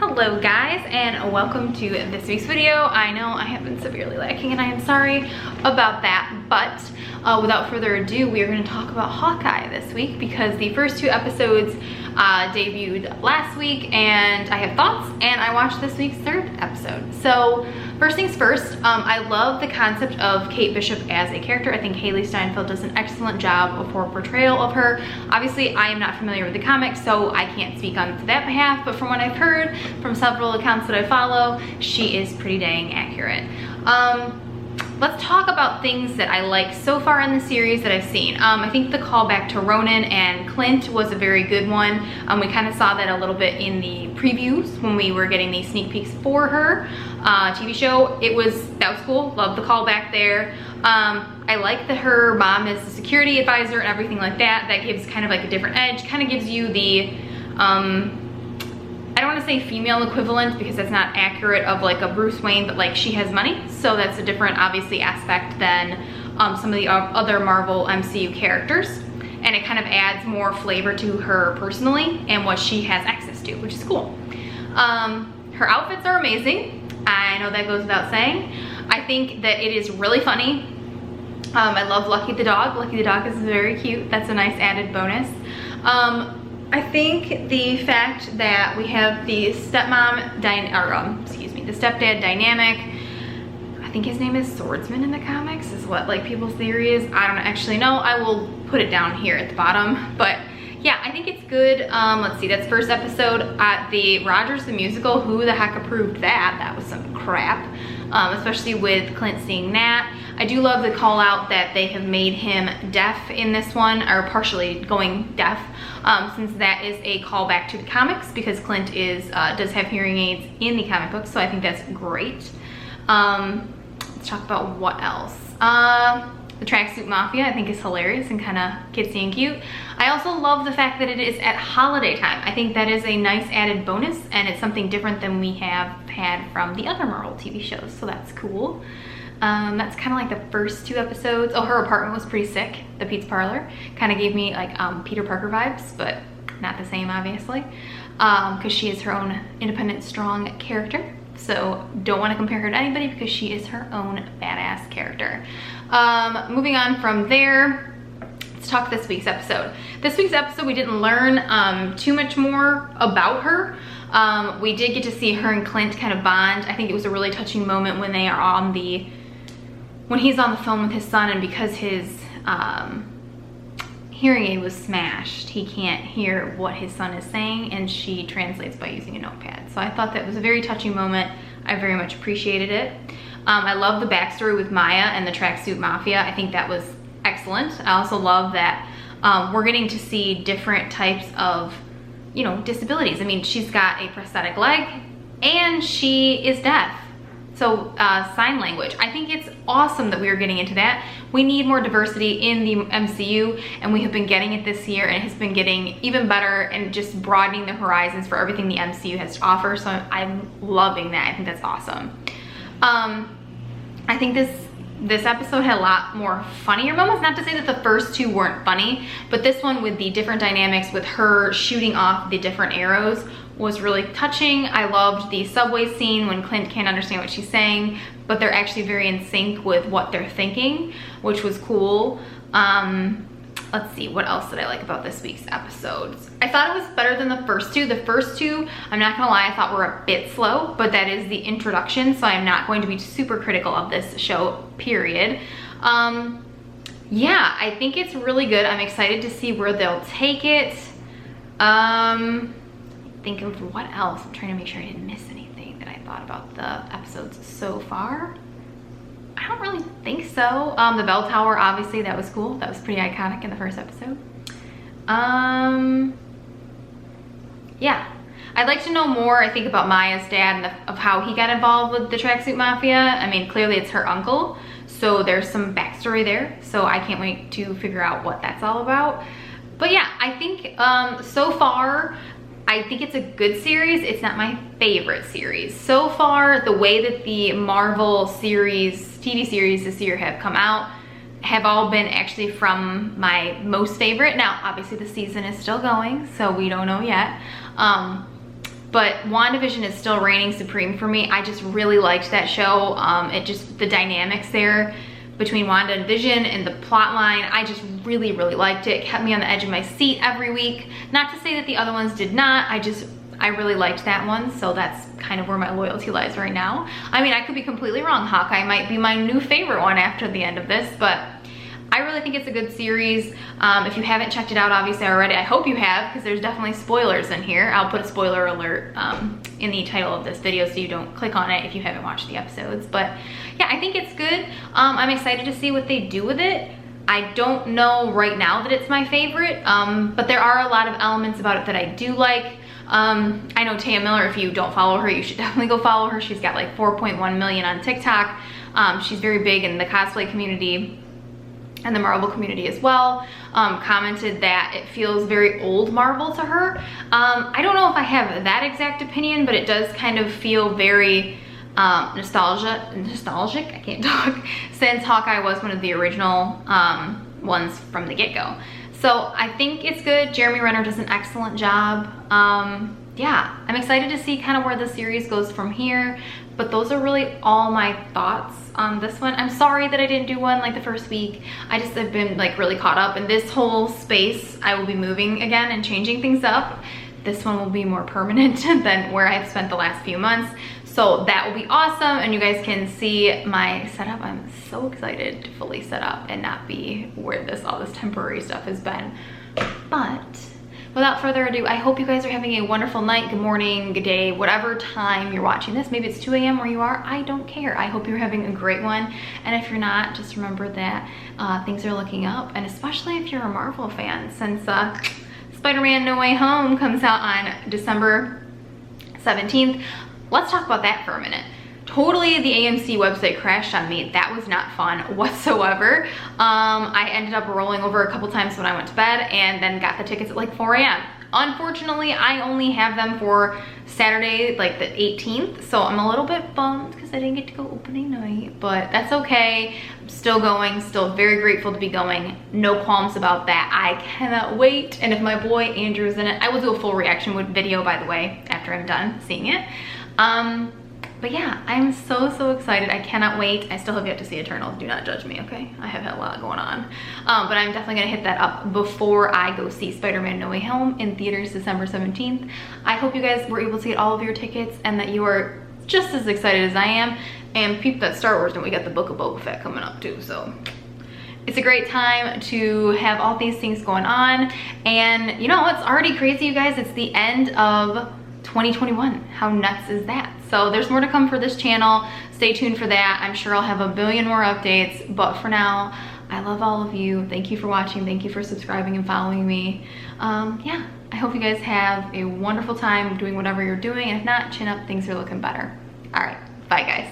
Hello guys, and welcome to this week's video. I know I have been severely lacking and I am sorry about that, but without further ado, we are going to talk about Hawkeye this week because the first two episodes debuted last week and I have thoughts, and I watched this week's third episode. So first things first, I love the concept of Kate Bishop as a character. I think Haley Steinfeld does an excellent job of her portrayal of her. Obviously, I am not familiar with the comics, so I can't speak on that behalf, but from what I've heard from several accounts that I follow, she is pretty dang accurate. Let's talk about things that I like so far in the series that I've seen. I think the callback to Ronan and Clint was a very good one. We kind of saw that a little bit in the previews when we were getting these sneak peeks for her TV show. That was cool. Love the callback there. I like that her mom is the security advisor and everything like that. That gives kind of like a different edge. Kind of gives you the I don't want to say female equivalent because that's not accurate of like a Bruce Wayne, but like she has money, so that's a different obviously aspect than some of the other Marvel MCU characters, and it kind of adds more flavor to her personally and what she has access to, which is cool. Her outfits are amazing. I know that goes without saying. I think that it is really funny. I love Lucky the dog. Lucky the dog is very cute. That's a nice added bonus. I think the fact that we have the stepdad dynamic, I think his name is Swordsman in the comics, is what like people's theory is. I don't actually know. I will put it down here at the bottom, but yeah, I think it's good. Let's see, that's first episode at the Rogers the Musical. Who the heck approved that? That was some crap, especially with Clint seeing that. I do love the call out that they have made him deaf in this one, or partially going deaf, since that is a callback to the comics because Clint does have hearing aids in the comic books, so I think that's great. Let's talk about what else. The Tracksuit Mafia I think is hilarious and kind of kitsy and cute. I also love the fact that it is at holiday time. I think that is a nice added bonus, and it's something different than we have had from the other Marvel TV shows, so that's cool. That's kind of like the first two episodes. Oh, her apartment was pretty sick. The Pete's Parlor kind of gave me like Peter Parker vibes, but not the same obviously, because she is her own independent, strong character. So don't want to compare her to anybody because she is her own badass character. Moving on from there, let's talk this week's episode. This week's episode, we didn't learn too much more about her. We did get to see her and Clint kind of bond. I think it was a really touching moment when they are when he's on the phone with his son, and because his hearing aid was smashed, he can't hear what his son is saying, and she translates by using a notepad. So I thought that was a very touching moment. I very much appreciated it. I love the backstory with Maya and the Tracksuit Mafia. I think that was excellent. I also love that we're getting to see different types of, you know, disabilities. I mean, she's got a prosthetic leg and she is deaf. So sign language. I think it's awesome that we are getting into that. We need more diversity in the MCU, and we have been getting it this year, and it has been getting even better and just broadening the horizons for everything the MCU has to offer. So I'm loving that. I think that's awesome. I think this episode had a lot more funnier moments. Not to say that the first two weren't funny, but this one with the different dynamics with her shooting off the different arrows was really touching. I loved the subway scene when Clint can't understand what she's saying, but they're actually very in sync with what they're thinking, which was cool. Let's see, what else did I like about this week's episodes? I thought it was better than the first two. The first two, I'm not gonna lie, I thought were a bit slow, but that is the introduction, so I'm not going to be super critical of this show, period. Yeah, I think it's really good. I'm excited to see where they'll take it. Think of what else. I'm trying to make sure I didn't miss anything that I thought about the episodes so far. I don't really think so. The bell tower, obviously, that was cool. That was pretty iconic in the first episode. Yeah, I'd like to know more, I think, about Maya's dad and of how he got involved with the Tracksuit Mafia. I mean, clearly it's her uncle, so there's some backstory there. So I can't wait to figure out what that's all about. But yeah, I think so far, I think it's a good series. It's not my favorite series. So far, the way that the Marvel series, TV series this year have come out, have all been actually from my most favorite. Now, obviously the season is still going, so we don't know yet. but WandaVision is still reigning supreme for me. I just really liked that show. The dynamics there between Wanda and Vision and the plot line, I just really, really liked it. It kept me on the edge of my seat every week. Not to say that the other ones did not, I really liked that one, so that's kind of where my loyalty lies right now. I mean, I could be completely wrong. Hawkeye might be my new favorite one after the end of this, but I really think it's a good series. If you haven't checked it out, obviously already, I hope you have, because there's definitely spoilers in here. I'll put a spoiler alert in the title of this video so you don't click on it if you haven't watched the episodes. But yeah, I think it's good. I'm excited to see what they do with it. I don't know right now that it's my favorite, but there are a lot of elements about it that I do like. I know Taya Miller, if you don't follow her, you should definitely go follow her. She's got like 4.1 million on TikTok. She's very big in the cosplay community and the Marvel community as well. Commented that it feels very old Marvel to her. I don't know if I have that exact opinion, but it does kind of feel very nostalgic, I can't talk, since Hawkeye was one of the original ones from the get-go. So I think it's good. Jeremy Renner does an excellent job. Yeah, I'm excited to see kind of where the series goes from here, but those are really all my thoughts on this one. I'm sorry that I didn't do one like the first week. I just have been like really caught up in this whole space. I will be moving again and changing things up. This one will be more permanent than where I've spent the last few months. So that will be awesome, and you guys can see my setup. I'm so excited to fully set up and not be where all this temporary stuff has been. But without further ado, I hope you guys are having a wonderful night, good morning, good day, whatever time you're watching this. Maybe it's 2 a.m. where you are. I don't care. I hope you're having a great one. And if you're not, just remember that things are looking up, and especially if you're a Marvel fan, since Spider-Man No Way Home comes out on December 17th. Let's talk about that for a minute. Totally, the AMC website crashed on me. That was not fun whatsoever. I ended up rolling over a couple times when I went to bed and then got the tickets at like 4 a.m. Unfortunately, I only have them for Saturday, like the 18th. So I'm a little bit bummed because I didn't get to go opening night, but that's okay. I'm still going, still very grateful to be going. No qualms about that. I cannot wait. And if my boy Andrew's in it, I will do a full reaction video, by the way, after I'm done seeing it. But yeah, I'm so excited. I cannot wait. I still have yet to see Eternals. Do not judge me, okay? I have had a lot going on. But I'm definitely gonna hit that up before I go see Spider-Man No Way Home in theaters December 17th. I hope you guys were able to get all of your tickets and that you are just as excited as I am. And peep that Star Wars, and we got the Book of Boba Fett coming up too, so. It's a great time to have all these things going on. And you know, it's already crazy, you guys. It's the end of 2021. How nuts is that? So there's more to come for this channel. Stay tuned for that. I'm sure I'll have a billion more updates, but for now, I love all of you. Thank you for watching. Thank you for subscribing and following me. Yeah, I hope you guys have a wonderful time doing whatever you're doing, and if not, chin up, things are looking better. All right, bye guys.